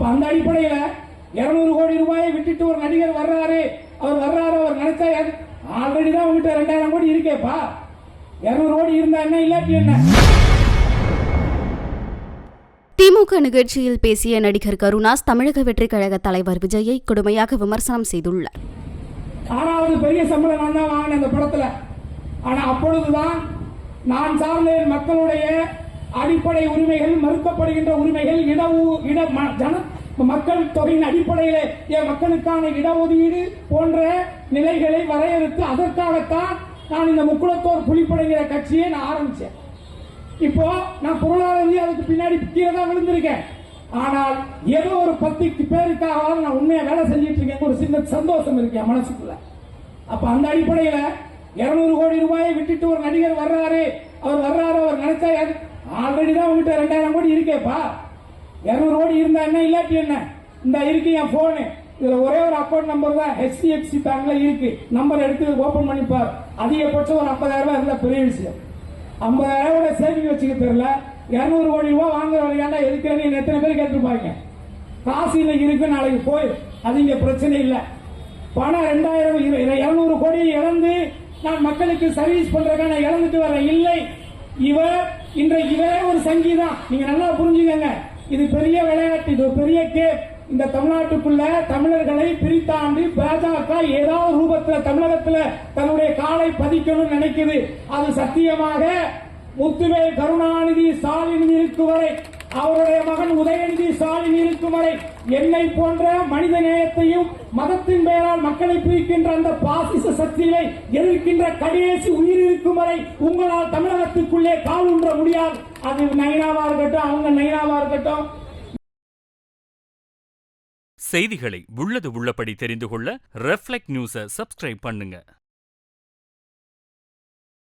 அந்த அடிப்படையில 200 கோடி ரூபாயை விட்டுட்டு ஒரு நடிகர் வர்றாரு, அவர் நினைச்சா ஆல்ரெடி தான் உங்ககிட்ட 2000 கோடி இருக்கேப்பா. 200 கோடி இருந்தா என்ன, இல்லாட்டி என்ன? திமுக நிகழ்ச்சியில் பேசிய நடிகர் கருணாஸ் தமிழக வெற்றி கழக தலைவர் விஜயை கொடுமையாக விமர்சனம் செய்துள்ளார். 6வது பெரிய சம்பளம் நான் தான் வாங்கினேன் அந்த படத்துல. ஆனா அப்பொழுதுதான் நான் சார்ந்த மக்களுடைய அடிப்படை உரிமைகள் மறுக்கப்படுகின்ற உரிமைகள், மக்கள் தொகையின் அடிப்படையிலே என் மக்களுக்கான இடஒதுக்கீடு போன்ற நிலைகளை வரையறுத்து அதற்காகத்தான் நான் இந்த முக்குளத்தோர் புலிப்படைங்கிற கட்சியை நான் ஆரம்பிச்சேன். இப்போ நான் பொருளாதார அதுக்கு பின்னாடி கீழே தான் விழுந்திருக்கேன். ஆனால் ஏதோ ஒரு 10 பேருக்காக நான் உண்மையா வேலை செஞ்சிட்டு இருக்கேன், ஒரு சின்ன சந்தோஷம் இருக்கேன் மனசுக்குள்ள. அப்ப அந்த அடிப்படையில 200 கோடி ரூபாயை விட்டுட்டு ஒரு நடிகர் வர்றாரு, அவர் நினைச்சா ஆல்ரெடி தான் உங்ககிட்ட 2000 கோடி இருக்கேப்பா. 200 கோடி இருந்தா என்ன, இல்லாட்டி என்ன? இந்த இருக்கு என் போனு, இதுல ஒரே ஒரு அக்கௌண்ட் நம்பர் தான் HDFC பேங்க்ல இருக்கு. நம்பர் எடுத்து ஓபன் பண்ணிப்பார். அதிகபட்சம் ஒரு 50,000 ரூபாய் இருந்தா பெரிய விஷயம். 50,000 ரூபாய் சேவிங் வச்சுக்க தெரியல. 200 கோடி ரூபாய் வாங்குறவங்க ஏன்டா எதுக்குறேன்னு எத்தனை பேர் கேட்டுருப்பாங்க. காசு இன்னைக்கு இருக்கு, நாளைக்கு போய் அது இங்க பிரச்சனை இல்லை. பணம் 200 கோடி இழந்து நான் மக்களுக்கு சர்வீஸ் பண்றதுக்காக நான் இழந்துட்டு வரேன். இல்லை, இவரே ஒரு சங்கீதம். நீங்க நல்லா புரிஞ்சுக்கங்க, இது பெரிய விளையாட்டு, இது ஒரு பெரிய கேப். இந்த தமிழ்நாட்டுக்குள்ள தமிழர்களை பிரித்தாண்டு பாஜக ஏதாவது ரூபத்தில் தமிழகத்தில் தன்னுடைய காலை பதிக்கணும்னு நினைக்குது. அது சத்தியமாக முத்துவேல் கருணாநிதி ஸ்டாலின் இருக்கும் வரை, அவருடைய மகன் உதயநிதி ஸ்டாலின் இருக்கும் வரை, என்னை போன்ற மனித நேயத்தையும் மதத்தின் பெயரால் மக்களை பிரிக்கின்ற அந்த பாசிச சக்திகளை எதிர்க்கின்ற கடைசி உயிர் இருக்கும் வரை உங்களால் தமிழகத்துக்குள்ளே கால் ஊன்ற முடியாது. அது நைனாவா இருக்கட்டும், அவங்க நைனாவா இருக்கட்டும். செய்திகளை உள்ளது உள்ளபடி தெரிந்து கொள்ள ரெஃப்ளெக்ட் நியூஸை சப்ஸ்கிரைப் பண்ணுங்க.